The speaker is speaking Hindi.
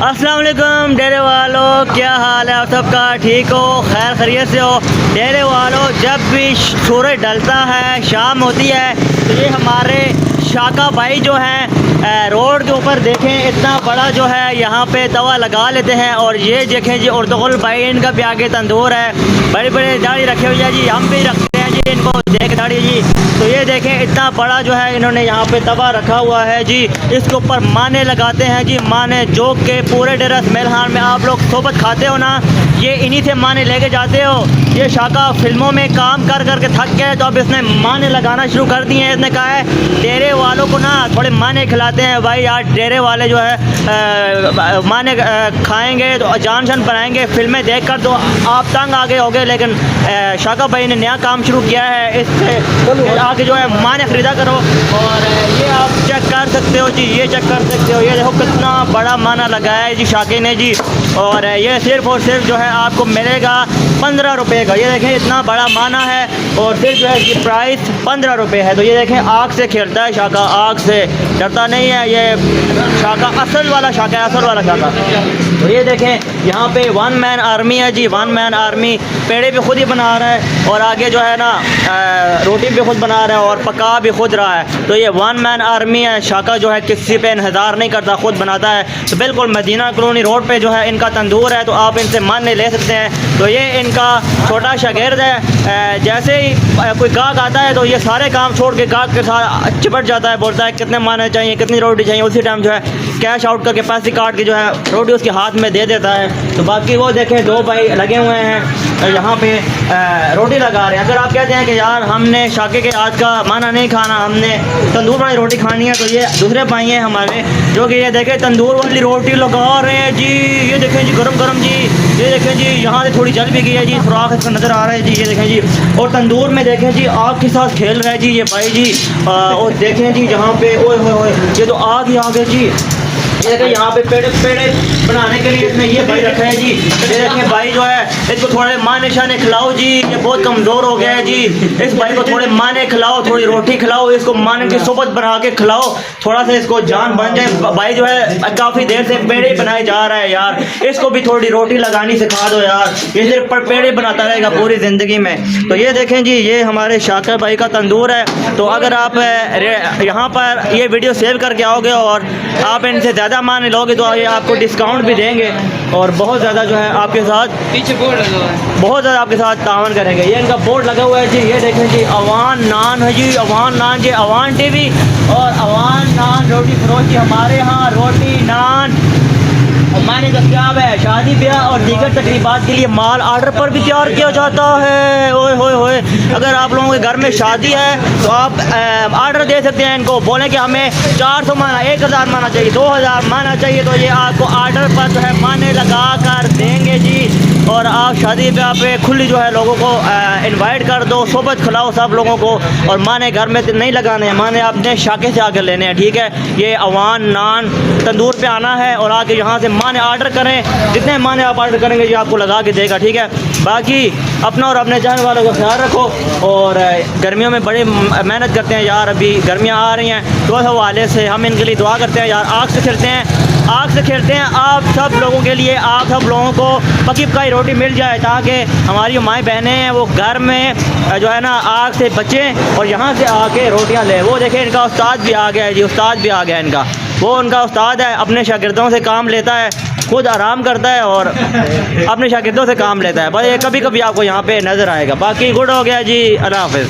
अस्सलाम वालेकुम डेरे वालों, क्या हाल है आप सबका? ठीक हो, खैर खैरियत से हो? डेरे वालों, जब भी सूरज ढलता है, शाम होती है, तो ये हमारे शाका भाई जो हैं रोड के ऊपर देखें इतना बड़ा जो है यहाँ पे तवा लगा लेते हैं। और ये देखें जी उर्दुगुल भाई, इनका भी आगे तंदूर है, बड़े बड़े दाढ़ी रखे हुए हैं जी, हम भी रखते हैं जी इनको देख दाढ़ी जी। तो ये देखें इतना बड़ा जो है इन्होंने यहाँ पे तवा रखा हुआ है जी, इसके ऊपर माने लगाते हैं जी। माने जो के पूरे डेरा मेलहान में आप लोग सोबत खाते हो ना, ये इन्हीं से माने लेके जाते हो। ये शाका फिल्मों में काम कर करके थक गए, तो अब इसने माने लगाना शुरू कर दिए हैं। इसने कहा है डेरे वालों को ना थोड़े माने खिलाते हैं भाई। आज डेरे वाले जो है माने खाएंगे तो जान शान बनाएंगे, फिल्में देख कर तो आप तंग आगे हो गए। लेकिन शाका भाई ने नया काम शुरू किया है, इससे आके जो है माने ख़रीदा करो। और ये आप चेक कर सकते हो जी, ये चेक कर सकते हो, ये देखो कितना बड़ा माना लगाया है जी शाके ने जी। और ये सिर्फ़ और सिर्फ जो है आपको मिलेगा 15 रुपये का। ये देखें इतना बड़ा माना है और सिर्फ जो है इसकी प्राइस 15 रुपये है। तो ये देखें आग से खेलता है शाका, आग से डरता नहीं है। ये शाका असल वाला शाका है, असल वाला शाका। तो ये देखें यहाँ पे वन मैन आर्मी है जी, वन मैन आर्मी। पेड़े भी खुद ही बना रहा है और आगे जो है ना रोटी भी खुद बना रहा है और पका भी खुद रहा है। तो ये वन मैन आर्मी है। शाका जो है किसी पे इंतज़ार नहीं करता, खुद बनाता है। तो बिल्कुल मदीना कॉलोनी रोड पे जो है इनका तंदूर है, तो आप इनसे माने ले सकते हैं। तो ये इनका छोटा शागिर्द है। जैसे ही कोई गाहक आता है तो ये सारे काम छोड़ के गाहक के साथ चिपट जाता है, बोलता है कितने माने चाहिए, कितनी रोटी चाहिए। उसी टाइम जो है कैश आउट करके पैसे काट के जो है रोटी उसके हाथ में दे देता है। तो बाकी वो देखें दो भाई लगे हुए हैं यहाँ पे रोटी लगा रहे हैं। अगर आप कहते हैं कि यार हमने शाके के आज का माना नहीं खाना, हमने तंदूर वाली रोटी खानी है, तो ये दूसरे भाई हैं हमारे जो कि ये देखें तंदूर वाली रोटी लगा रहे हैं जी। ये देखें जी गरम गरम जी, ये देखें जी यहाँ से थोड़ी जल भी गई है जी, सुराख इसका नज़र आ रहा है जी। ये देखें जी और तंदूर में देखें जी आग के साथ खेल रहा है जी ये भाई जी। और देखें जी जहाँ पे ओए होए ये तो आग ही आग है जी। ये देखें यहाँ पे पेड़े पेड़े बनाने के लिए इसने ये भाई रखा है जी। ये देखें भाई जो है इसको थोड़े माने शाने खिलाओ जी, ये बहुत कमज़ोर हो गया है जी। इस भाई को थोड़े माने खिलाओ, थोड़ी रोटी खिलाओ, इसको माने की सोबत बना के खिलाओ, थोड़ा सा इसको जान बन जाए। भाई जो है काफ़ी देर से पेड़े बनाए जा रहा है यार, इसको भी थोड़ी रोटी लगानी सिखा दो यार, ये सिर्फ पर पेड़े बनाता रहेगा पूरी ज़िंदगी में। तो ये देखें जी ये हमारे शाकिर भाई का तंदूर है। तो अगर आप यहाँ पर ये वीडियो सेव करके आओगे और आप इनसे ज़्यादा मान लोगे तो ये आपको डिस्काउंट भी देंगे और बहुत ज़्यादा जो है आपके साथ पीछे बोर्ड लगा हुआ है, बहुत ज़्यादा आपके साथ तावन करेंगे। ये इनका बोर्ड लगा हुआ है जी। ये देखें जी अवान नान है जी, अवान नान जी, अवान टीवी और अवान नान रोटी फरोश जी। हमारे यहाँ रोटी नान माने दस्तियाब है। शादी ब्याह और दीगर तकरीबात के लिए माल आर्डर पर भी तैयार किया जाता है। ओए होए होए, अगर आप लोगों के घर में शादी है तो आप आर्डर दे सकते हैं इनको, बोलें कि हमें 400 माना, 1000 माना चाहिए, 2000 माना चाहिए, तो ये आपको आर्डर पर जो है माने लगा कर देंगे जी। और आप शादी ब्याह पे खुली जो है लोगों को इनवाइट कर दो, सोबत खिलाओ सब लोगों को। और माने घर में नहीं लगाने हैं, माने अपने शाके से आकर लेने हैं, ठीक है। ये अवान नान तंदूर पे आना है और आके यहाँ से माने ऑर्डर करें, जितने माने आप ऑर्डर करेंगे जी आपको लगा के देगा, ठीक है। बाकी अपना और अपने जाने वालों का ख्याल रखो। और गर्मियों में बड़ी मेहनत करते हैं यार, अभी गर्मियाँ आ रही हैं तो उस हवाले से हम इनके लिए दुआ करते हैं यार। आग से खेलते हैं, आग से खेलते हैं आप सब लोगों के लिए, आप सब लोगों को पकी पकाई रोटी मिल जाए, ताकि हमारी माएँ बहनें हैं वो घर में जो है ना आग से बचें और यहाँ से आके रोटियाँ लें। वो देखें इनका उस्ताद भी आ गया है जी, उस्ताद भी आ गया इनका। वो उनका उस्ताद है, अपने शागिर्दों से काम लेता है, खुद आराम करता है और अपने शागिर्दों से काम लेता है। बस ये कभी कभी आपको यहाँ पे नज़र आएगा। बाकी गुड हो गया जी, अल्लाह हाफ़िज़।